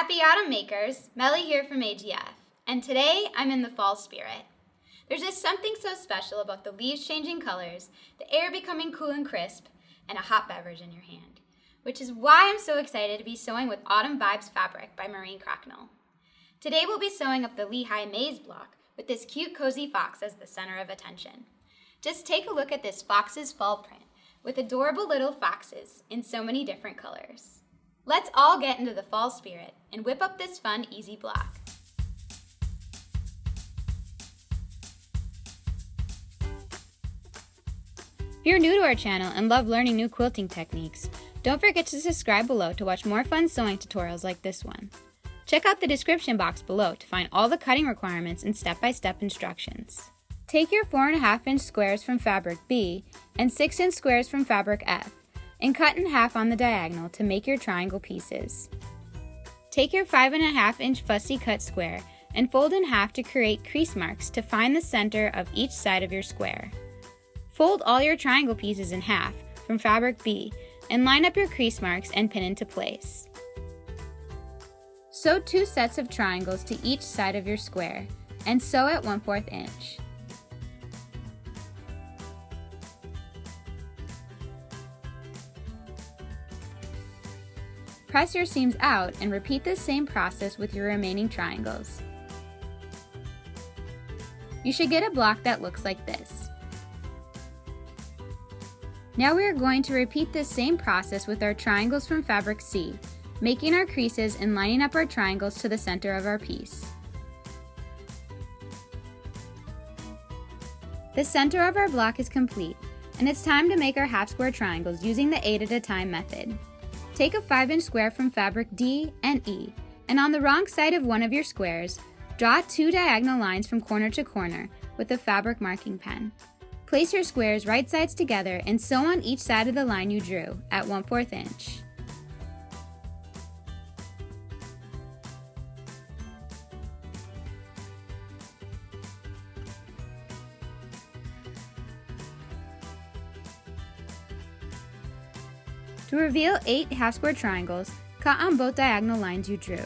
Happy autumn makers, Melly here from AGF, and today I'm in the fall spirit. There's just something so special about the leaves changing colors, the air becoming cool and crisp, and a hot beverage in your hand, which is why I'm so excited to be sewing with Autumn Vibes fabric by Maureen Cracknell. Today we'll be sewing up the Lehigh Maze block with this cute cozy fox as the center of attention. Just take a look at this fox's fall print with adorable little foxes in so many different colors. Let's all get into the fall spirit and whip up this fun, easy block. If you're new to our channel and love learning new quilting techniques, don't forget to subscribe below to watch more fun sewing tutorials like this one. Check out the description box below to find all the cutting requirements and step-by-step instructions. Take your 4.5-inch squares from fabric B and 6-inch squares from fabric F and cut in half on the diagonal to make your triangle pieces. Take your 5.5-inch fussy cut square and fold in half to create crease marks to find the center of each side of your square. Fold all your triangle pieces in half from fabric B and line up your crease marks and pin into place. Sew 2 sets of triangles to each side of your square and sew at 1/4 inch. Press your seams out and repeat this same process with your remaining triangles. You should get a block that looks like this. Now we are going to repeat this same process with our triangles from fabric C, making our creases and lining up our triangles to the center of our piece. The center of our block is complete, and it's time to make our half square triangles using the 8 at a time method. Take a 5-inch square from fabric D and E, and on the wrong side of one of your squares, draw 2 diagonal lines from corner to corner with a fabric marking pen. Place your squares right sides together and sew on each side of the line you drew at 1/4 inch. To reveal 8 half square triangles, cut on both diagonal lines you drew.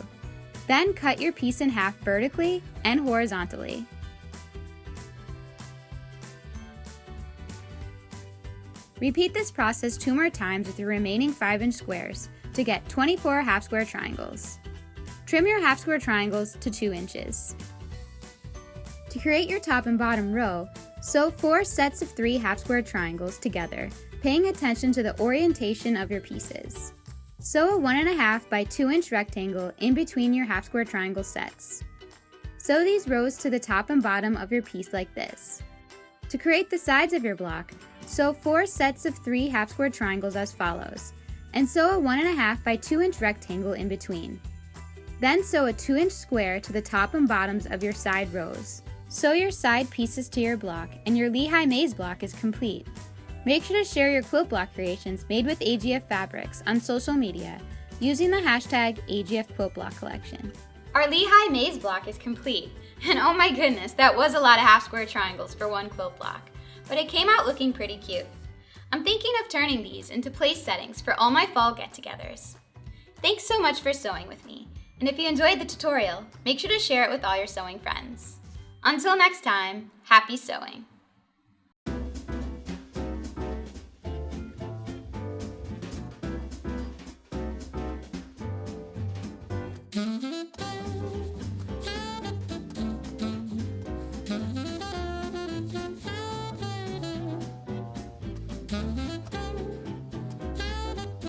Then cut your piece in half vertically and horizontally. Repeat this process 2 more times with your remaining 5-inch squares to get 24 half square triangles. Trim your half square triangles to 2 inches. To create your top and bottom row, sew 4 sets of 3 half square triangles together, paying attention to the orientation of your pieces. Sew a 1.5 by 2-inch rectangle in between your half square triangle sets. Sew these rows to the top and bottom of your piece like this. To create the sides of your block, sew 4 sets of 3 half square triangles as follows, and sew a 1.5 by 2-inch rectangle in between. Then sew a 2-inch square to the top and bottoms of your side rows. Sew your side pieces to your block, and your Lehigh Maze block is complete. Make sure to share your quilt block creations made with AGF fabrics on social media using the hashtag AGF Quilt Block Collection. Our Lehigh Maze block is complete, and oh my goodness, that was a lot of half square triangles for one quilt block, but it came out looking pretty cute. I'm thinking of turning these into place settings for all my fall get-togethers. Thanks so much for sewing with me, and if you enjoyed the tutorial, make sure to share it with all your sewing friends. Until next time, happy sewing!